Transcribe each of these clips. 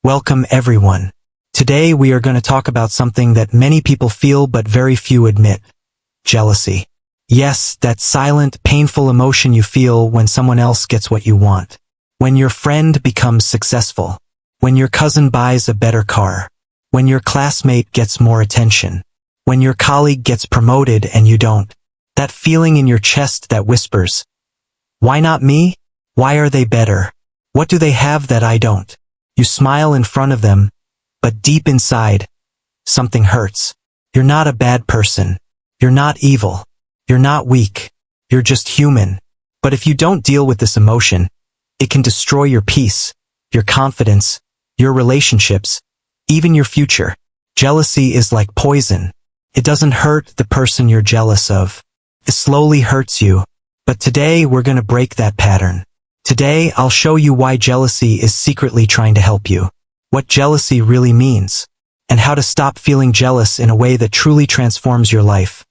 Welcome everyone. Today we are going to talk about something that many people feel but very few admit. Jealousy. Yes, that silent, painful emotion you feel when someone else gets what you want. When your friend becomes successful. When your cousin buys a better car. When your classmate gets more attention. When your colleague gets promoted and you don't. That feeling in your chest that whispers, "Why not me? Why are they better? What do they have that I don't?" You smile in front of them, but deep inside, something hurts. You're not a bad person. You're not evil. You're not weak. You're just human. But if you don't deal with this emotion, it can destroy your peace, your confidence, your relationships, even your future. Jealousy is like poison. It doesn't hurt the person you're jealous of. It slowly hurts you. But today we're going to break that pattern. Today I'll show you why jealousy is secretly trying to help you, what jealousy really means, and how to stop feeling jealous in a way that truly transforms your life.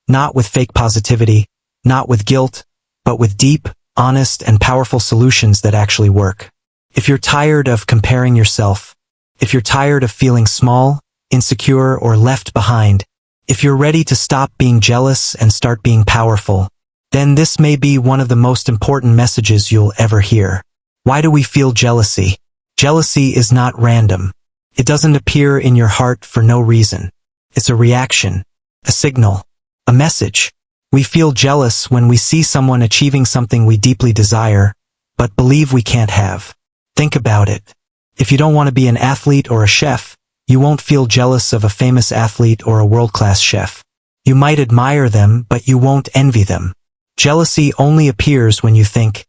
Not with fake positivity, not with guilt, but with deep, honest, and powerful solutions that actually work. If you're tired of comparing yourself, if you're tired of feeling small, insecure, or left behind, if you're ready to stop being jealous and start being powerful, then this may be one of the most important messages you'll ever hear. Why do we feel jealousy? Jealousy is not random. It doesn't appear in your heart for no reason. It's a reaction, a signal, a message. We feel jealous when we see someone achieving something we deeply desire, but believe we can't have. Think about it. If you don't want to be an athlete or a chef, you won't feel jealous of a famous athlete or a world-class chef. You might admire them, but you won't envy them. Jealousy only appears when you think,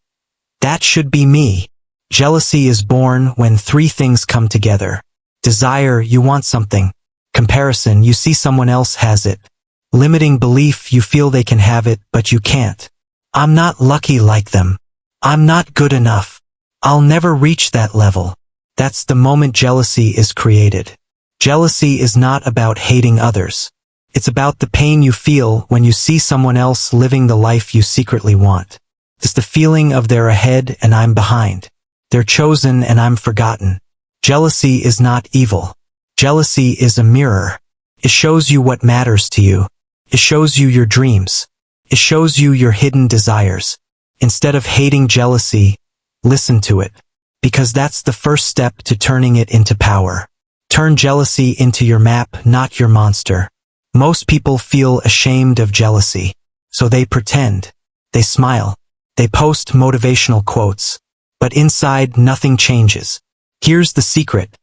"That should be me." Jealousy is born when three things come together. Desire, you want something. Comparison, you see someone else has it. Limiting belief, you feel they can have it, but you can't. "I'm not lucky like them. I'm not good enough. I'll never reach that level." That's the moment jealousy is created. Jealousy is not about hating others. It's about the pain you feel when you see someone else living the life you secretly want. It's the feeling of they're ahead and I'm behind. They're chosen and I'm forgotten. Jealousy is not evil. Jealousy is a mirror. It shows you what matters to you. It shows you your dreams. It shows you your hidden desires. Instead of hating jealousy, listen to it. Because that's the first step to turning it into power. Turn jealousy into your map, not your monster. Most people feel ashamed of jealousy, so they pretend, they smile, they post motivational quotes, but inside nothing changes. Here's the secret.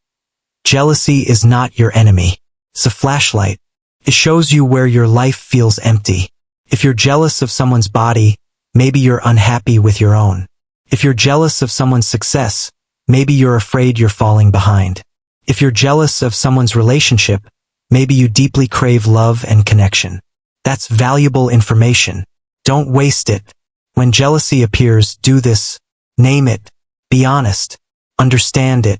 Jealousy is not your enemy. It's a flashlight. It shows you where your life feels empty. If you're jealous of someone's body, maybe you're unhappy with your own. If you're jealous of someone's success, maybe you're afraid you're falling behind. If you're jealous of someone's relationship, maybe you deeply crave love and connection. That's valuable information. Don't waste it. When jealousy appears, do this. Name it. Be honest. Understand it.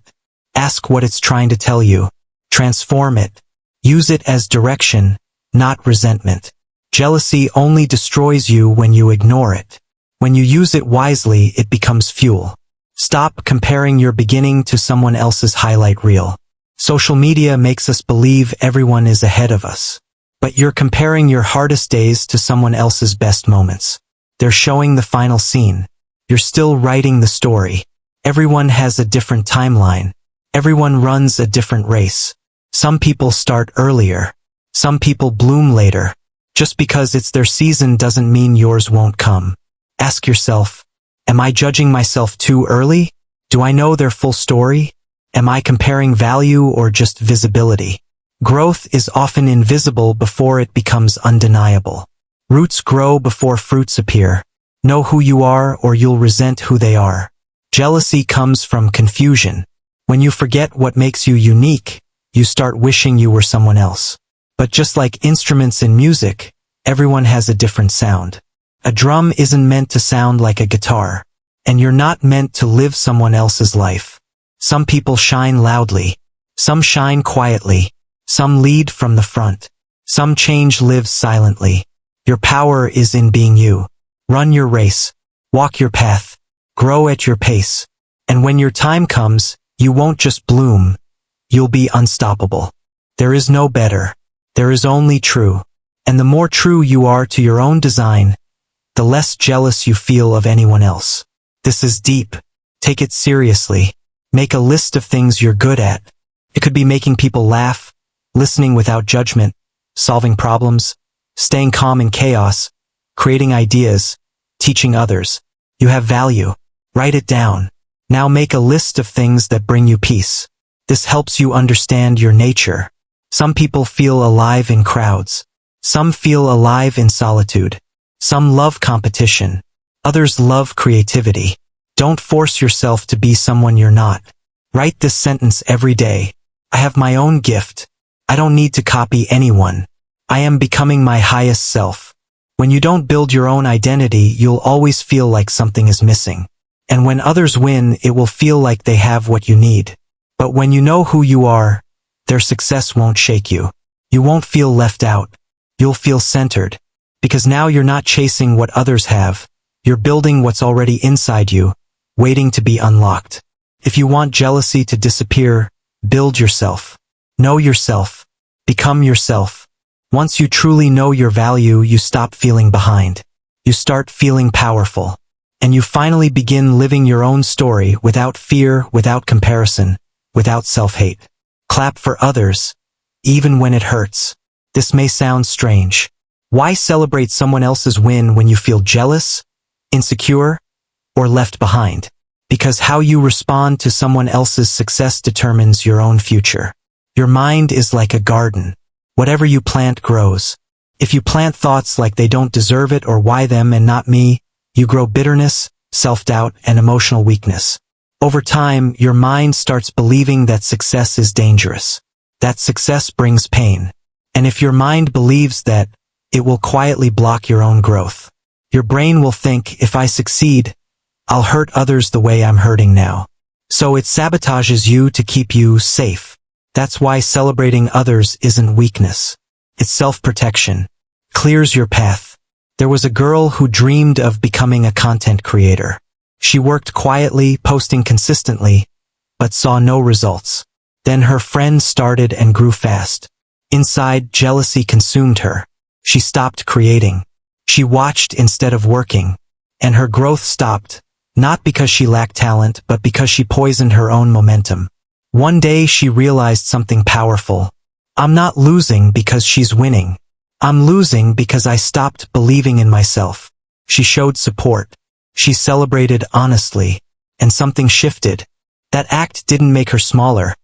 Ask what it's trying to tell you. Transform it. Use it as direction, not resentment. Jealousy only destroys you when you ignore it. When you use it wisely, it becomes fuel. Stop comparing your beginning to someone else's highlight reel. Social media makes us believe everyone is ahead of us. But you're comparing your hardest days to someone else's best moments. They're showing the final scene. You're still writing the story. Everyone has a different timeline. Everyone runs a different race. Some people start earlier. Some people bloom later. Just because it's their season doesn't mean yours won't come. Ask yourself, am I judging myself too early? Do I know their full story? Am I comparing value or just visibility? Growth is often invisible before it becomes undeniable. Roots grow before fruits appear. Know who you are or you'll resent who they are. Jealousy comes from confusion. When you forget what makes you unique, you start wishing you were someone else. But just like instruments in music, everyone has a different sound. A drum isn't meant to sound like a guitar, and you're not meant to live someone else's life. Some people shine loudly. Some shine quietly. Some lead from the front. Some change lives silently. Your power is in being you. Run your race. Walk your path. Grow at your pace. And when your time comes, You won't just bloom, you'll be unstoppable. There is no better. There is only true. And the more true you are to your own design, the less jealous you feel of anyone else. This is deep. Take it seriously. Make a list of things you're good at. It could be making people laugh, listening without judgment, solving problems, staying calm in chaos, creating ideas, teaching others. You have value. Write it down. Now make a list of things that bring you peace. This helps you understand your nature. Some people feel alive in crowds. Some feel alive in solitude. Some love competition. Others love creativity. Don't force yourself to be someone you're not. Write this sentence every day. I have my own gift. I don't need to copy anyone. I am becoming my highest self. When you don't build your own identity, you'll always feel like something is missing. And when others win, it will feel like they have what you need. But when you know who you are, their success won't shake you. You won't feel left out. You'll feel centered. Because now you're not chasing what others have. You're building what's already inside you, waiting to be unlocked. If you want jealousy to disappear, build yourself. Know yourself. Become yourself. Once you truly know your value, you stop feeling behind. You start feeling powerful. And you finally begin living your own story without fear, without comparison, without self-hate. Clap for others, even when it hurts. This may sound strange. Why celebrate someone else's win when you feel jealous, insecure, or left behind? Because how you respond to someone else's success determines your own future. Your mind is like a garden. Whatever you plant grows. If you plant thoughts like they don't deserve it or why them and not me, you grow bitterness, self-doubt, and emotional weakness. Over time, your mind starts believing that success is dangerous, that success brings pain. And if your mind believes that, it will quietly block your own growth. Your brain will think, if I succeed, I'll hurt others the way I'm hurting now. So it sabotages you to keep you safe. That's why celebrating others isn't weakness. It's self-protection. Clears your path. There was a girl who dreamed of becoming a content creator. She worked quietly, posting consistently, but saw no results. Then her friends started and grew fast. Inside, jealousy consumed her. She stopped creating. She watched instead of working. And her growth stopped, not because she lacked talent, but because she poisoned her own momentum. One day she realized something powerful. I'm not losing because she's winning. I'm losing because I stopped believing in myself. She showed support. She celebrated honestly. And something shifted. That act didn't make her smaller.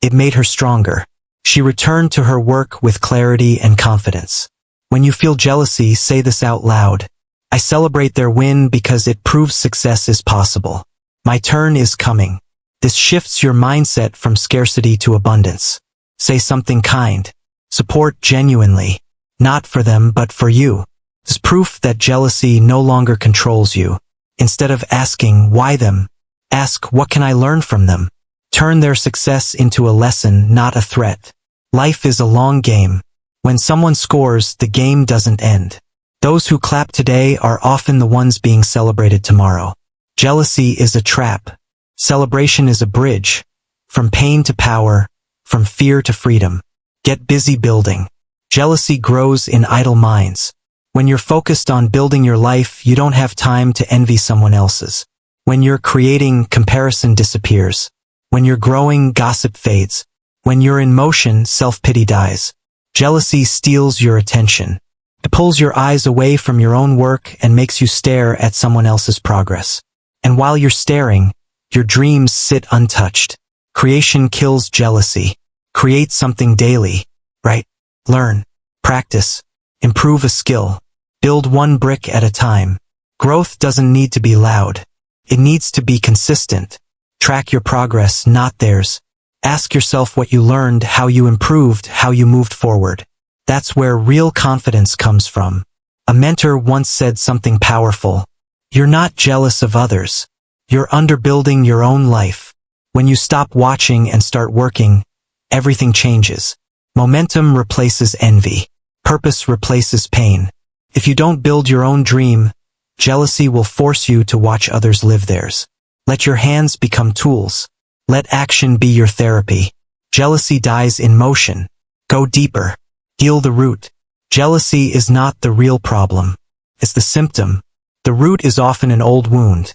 It made her stronger. She returned to her work with clarity and confidence. When you feel jealousy, say this out loud. I celebrate their win because it proves success is possible. My turn is coming. This shifts your mindset from scarcity to abundance. Say something kind. Support genuinely. Not for them, but for you. It's proof that jealousy no longer controls you. Instead of asking, why them? Ask, what can I learn from them? Turn their success into a lesson, not a threat. Life is a long game. When someone scores, the game doesn't end. Those who clap today are often the ones being celebrated tomorrow. Jealousy is a trap. Celebration is a bridge. From pain to power, from fear to freedom. Get busy building. Jealousy grows in idle minds. When you're focused on building your life, you don't have time to envy someone else's. When you're creating, comparison disappears. When you're growing, gossip fades. When you're in motion, self-pity dies. Jealousy steals your attention. It pulls your eyes away from your own work and makes you stare at someone else's progress. And while you're staring, your dreams sit untouched. Creation kills jealousy. Create something daily. Write, learn, practice, improve a skill. Build one brick at a time. Growth doesn't need to be loud. It needs to be consistent. Track your progress, not theirs. Ask yourself what you learned, how you improved, how you moved forward. That's where real confidence comes from. A mentor once said something powerful. You're not jealous of others. You're underbuilding your own life. When you stop watching and start working, everything changes. Momentum replaces envy. Purpose replaces pain. If you don't build your own dream, jealousy will force you to watch others live theirs. Let your hands become tools. Let action be your therapy. Jealousy dies in motion. Go deeper. Heal the root. Jealousy is not the real problem. It's the symptom. The root is often an old wound.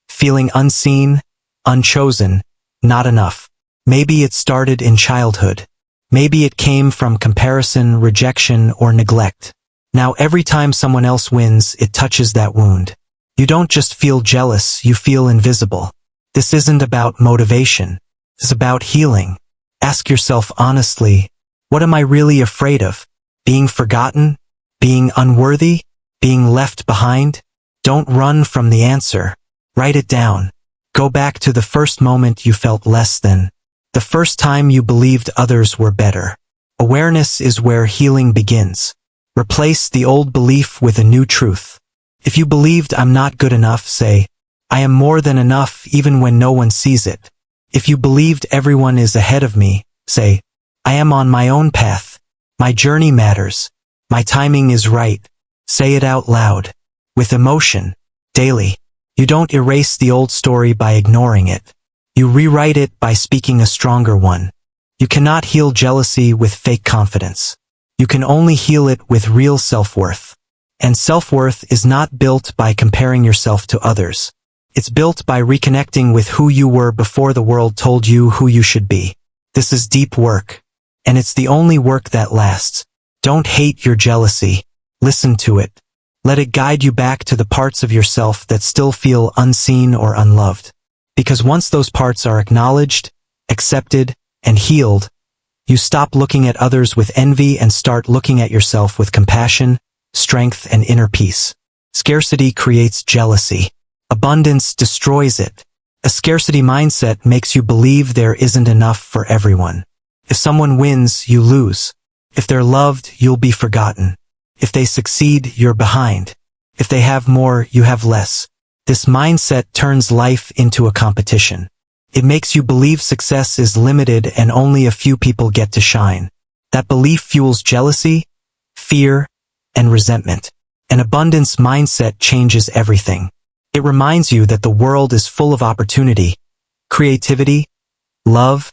Feeling unseen, unchosen, not enough. Maybe it started in childhood. Maybe it came from comparison, rejection, or neglect. Now every time someone else wins, it touches that wound. You don't just feel jealous, you feel invisible. This isn't about motivation. It's about healing. Ask yourself honestly, what am I really afraid of? Being forgotten? Being unworthy? Being left behind? Don't run from the answer. Write it down. Go back to the first moment you felt less than. The first time you believed others were better. Awareness is where healing begins. Replace the old belief with a new truth. If you believed I'm not good enough, say, I am more than enough even when no one sees it. If you believed everyone is ahead of me, say, I am on my own path. My journey matters. My timing is right. Say it out loud. With emotion. Daily. You don't erase the old story by ignoring it. You rewrite it by speaking a stronger one. You cannot heal jealousy with fake confidence. You can only heal it with real self-worth. And self-worth is not built by comparing yourself to others. It's built by reconnecting with who you were before the world told you who you should be. This is deep work. And it's the only work that lasts. Don't hate your jealousy. Listen to it. Let it guide you back to the parts of yourself that still feel unseen or unloved. Because once those parts are acknowledged, accepted, and healed, you stop looking at others with envy and start looking at yourself with compassion, strength, and inner peace. Scarcity creates jealousy. Abundance destroys it. A scarcity mindset makes you believe there isn't enough for everyone. If someone wins, you lose. If they're loved, you'll be forgotten. If they succeed, you're behind. If they have more, you have less. This mindset turns life into a competition. It makes you believe success is limited and only a few people get to shine. That belief fuels jealousy, fear, and resentment. An abundance mindset changes everything. It reminds you that the world is full of opportunity, creativity, love,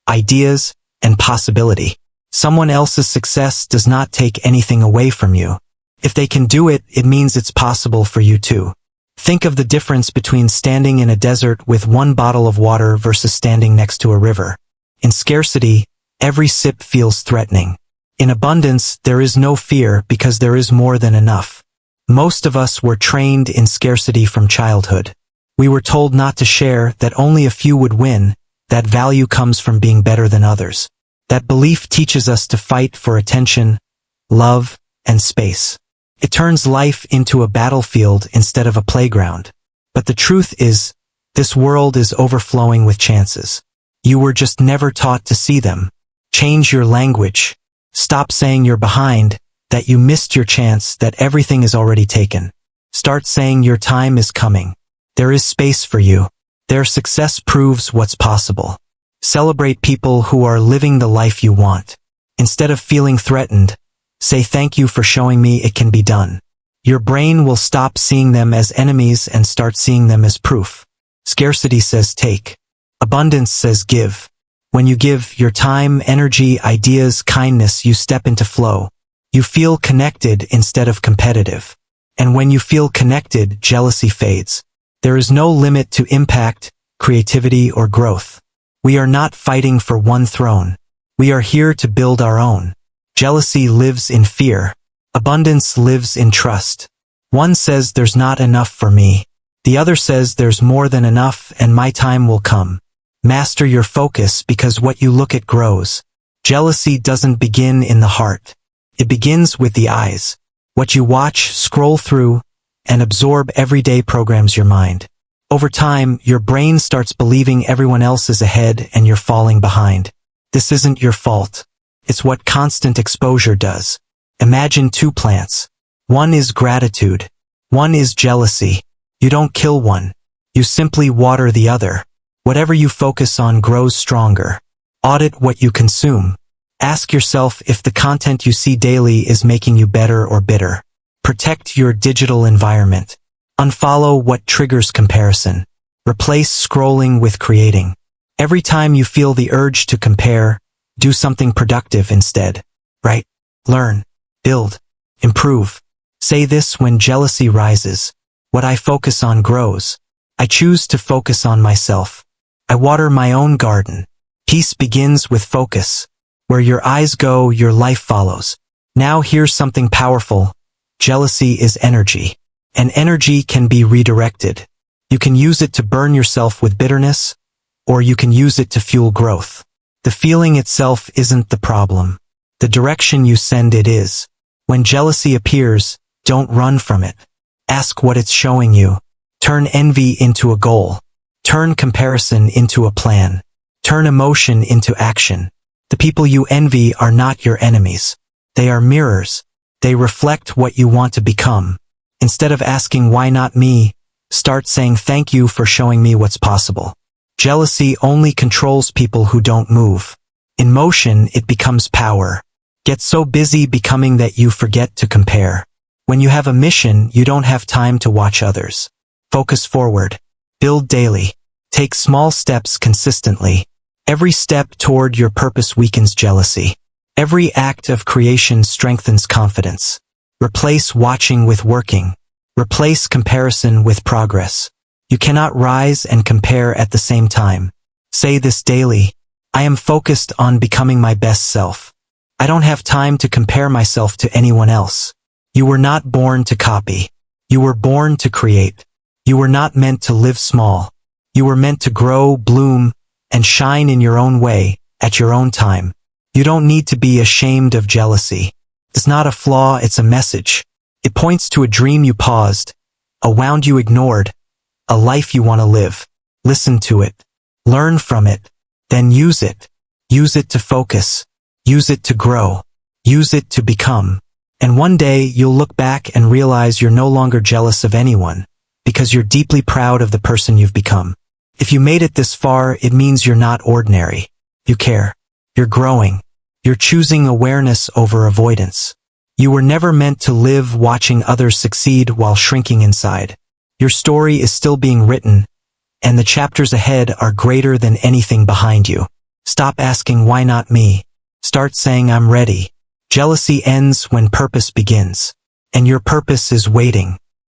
ideas, and possibility. Someone else's success does not take anything away from you. If they can do it, it means it's possible for you too. Think of the difference between standing in a desert with one bottle of water versus standing next to a river. In scarcity, every sip feels threatening. In abundance, there is no fear because there is more than enough. Most of us were trained in scarcity from childhood. We were told not to share, that only a few would win, that value comes from being better than others. That belief teaches us to fight for attention, love, and space. It turns life into a battlefield instead of a playground. But the truth is, this world is overflowing with chances. You were just never taught to see them. Change your language. Stop saying you're behind, that you missed your chance, that everything is already taken. Start saying your time is coming. There is space for you. Their success proves what's possible. Celebrate people who are living the life you want. Instead of feeling threatened, say thank you for showing me it can be done. Your brain will stop seeing them as enemies and start seeing them as proof. Scarcity says take. Abundance says give. When you give your time, energy, ideas, kindness, you step into flow. You feel connected instead of competitive. And when you feel connected, jealousy fades. There is no limit to impact, creativity, or growth. We are not fighting for one throne. We are here to build our own. Jealousy lives in fear. Abundance lives in trust. One says there's not enough for me. The other says there's more than enough and my time will come. Master your focus because what you look at grows. Jealousy doesn't begin in the heart. It begins with the eyes. What you watch, scroll through, and absorb every day programs your mind. Over time, your brain starts believing everyone else is ahead and you're falling behind. This isn't your fault. It's what constant exposure does. Imagine two plants. One is gratitude. One is jealousy. You don't kill one. You simply water the other. Whatever you focus on grows stronger. Audit what you consume. Ask yourself if the content you see daily is making you better or bitter. Protect your digital environment. Unfollow what triggers comparison. Replace scrolling with creating. Every time you feel the urge to compare, do something productive instead. Write, learn, build, improve. Say this when jealousy rises. What I focus on grows. I choose to focus on myself. I water my own garden. Peace begins with focus. Where your eyes go, your life follows. Now here's something powerful. Jealousy is energy. And energy can be redirected. You can use it to burn yourself with bitterness, or you can use it to fuel growth. The feeling itself isn't the problem. The direction you send it is. When jealousy appears, don't run from it. Ask what it's showing you. Turn envy into a goal. Turn comparison into a plan. Turn emotion into action. The people you envy are not your enemies. They are mirrors. They reflect what you want to become. Instead of asking why not me, start saying thank you for showing me what's possible. Jealousy only controls people who don't move. In motion, it becomes power. Get so busy becoming that you forget to compare. When you have a mission, you don't have time to watch others. Focus forward. Build daily. Take small steps consistently. Every step toward your purpose weakens jealousy. Every act of creation strengthens confidence. Replace watching with working. Replace comparison with progress. You cannot rise and compare at the same time. Say this daily. I am focused on becoming my best self. I don't have time to compare myself to anyone else. You were not born to copy. You were born to create. You were not meant to live small. You were meant to grow, bloom, and shine in your own way, at your own time. You don't need to be ashamed of jealousy. It's not a flaw, it's a message. It points to a dream you paused, a wound you ignored, a life you want to live. Listen to it. Learn from it. Then use it. Use it to focus. Use it to grow. Use it to become. And one day you'll look back and realize you're no longer jealous of anyone, because you're deeply proud of the person you've become. If you made it this far, it means you're not ordinary. You care. You're growing. You're choosing awareness over avoidance. You were never meant to live watching others succeed while shrinking inside. Your story is still being written, and the chapters ahead are greater than anything behind you. Stop asking why not me. Start saying I'm ready. Jealousy ends when purpose begins, and your purpose is waiting.